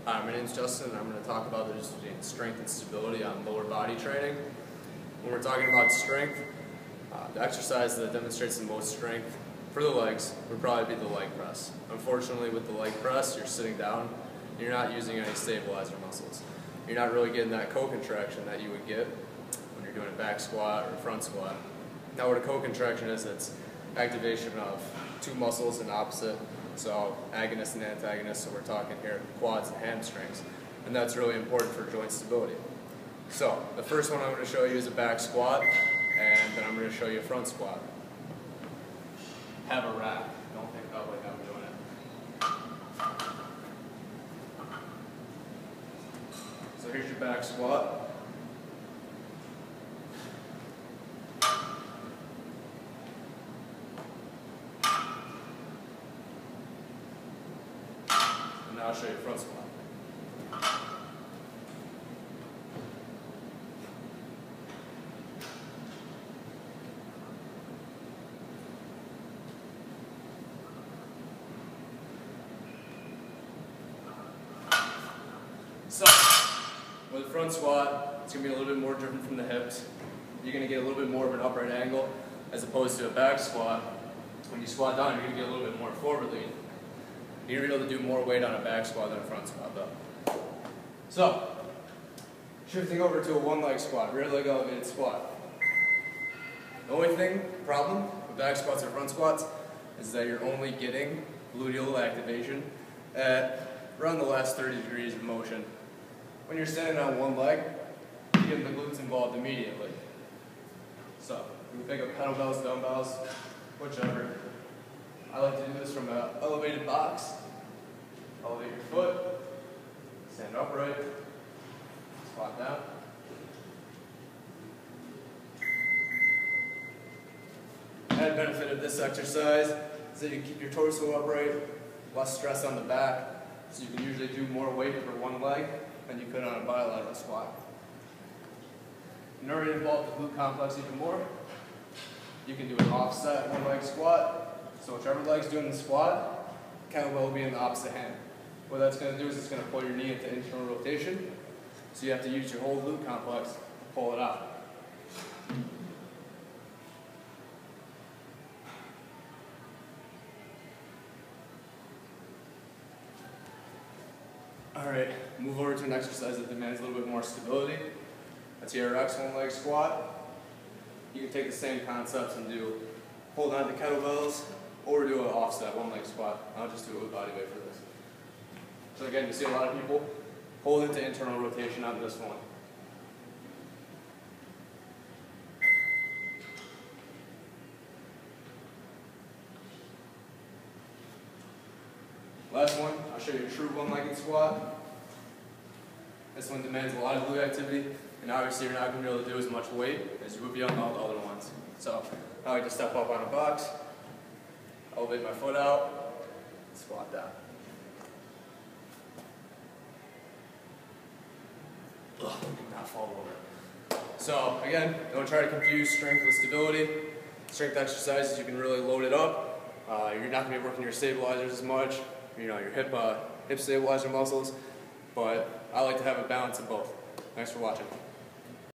Hi, my name is Justin, and I'm going to talk about the difference between strength and stability on lower body training. When we're talking about strength, the exercise that demonstrates the most strength for the legs would probably be the leg press. Unfortunately, with the leg press, you're sitting down, and you're not using any stabilizer muscles. You're not really getting that co-contraction that you would get when you're doing a back squat or a front squat. Now, what a co-contraction is, it's activation of two muscles in opposite. So agonist and antagonist, so we're talking here quads and hamstrings. And that's really important for joint stability. So the first one I'm going to show you is a back squat, and then I'm going to show you a front squat. Have a rack. Don't think about like I'm doing it. So here's your back squat. Now I'll show you front squat. So, with a front squat, it's going to be a little bit more driven from the hips. You're going to get a little bit more of an upright angle as opposed to a back squat. When you squat down, you're going to get a little bit more forward lean. You're going to be able to do more weight on a back squat than a front squat though. So, shifting over to a one leg squat, rear leg elevated squat. The only problem with back squats or front squats is that you're only getting gluteal activation at around the last 30 degrees of motion. When you're standing on one leg, you're getting the glutes involved immediately. So, you can pick up kettlebells, dumbbells, whichever. I like to do this from an elevated box. Elevate your foot, stand upright, squat down. Added benefit of this exercise is that you keep your torso upright, less stress on the back, so you can usually do more weight for one leg than you could on a bilateral squat. In order to involve the glute complex even more, you can do an offset one leg squat. So whichever leg's doing the squat, kettlebell will be in the opposite hand. What that's going to do is it's going to pull your knee into internal rotation, so you have to use your whole glute complex to pull it out. Alright, move over to an exercise that demands a little bit more stability. That's your TRX one leg squat. You can take the same concepts and do hold on to kettlebells, or do an offset one leg squat. I'll just do it with body weight for this. So again, you see a lot of people hold into internal rotation on this one. Last one, I'll show you a true one-legged squat. This one demands a lot of glute activity, and obviously you're not going to be able to do as much weight as you would be on all the other ones. So I like to step up on a box, elevate my foot out, squat down. Ugh, not fall over. So again, don't try to confuse strength with stability. Strength exercises, you can really load it up. You're not going to be working your stabilizers as much, your hip stabilizer muscles, but I like to have a balance of both. Thanks for watching.